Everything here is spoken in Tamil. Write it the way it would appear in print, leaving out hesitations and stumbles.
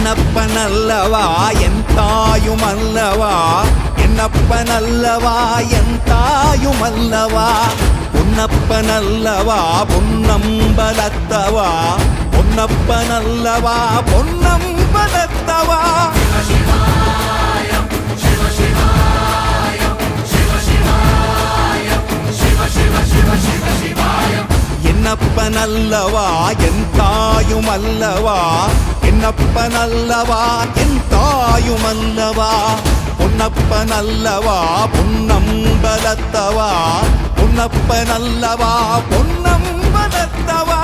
என்னப்பனல்லவா என் தாயுமல்லவா, என்னப்பனல்லவா என் தாயுமல்லவா, பொன்னப்பனல்லவா பொன்னம்பலத்தவா, பொன்னப்பனல்லவா பொன்னம்பலத்தவா. என்னப்பனல்லவா என் தாயுமல்லவா, என்னப்பனல்லவா என் தாயுமல்லவா, பொன்னப்பனல்லவா பொன்னம்பலத்தவா, பொன்னப்பனல்லவா பொன்னம்பலத்தவா.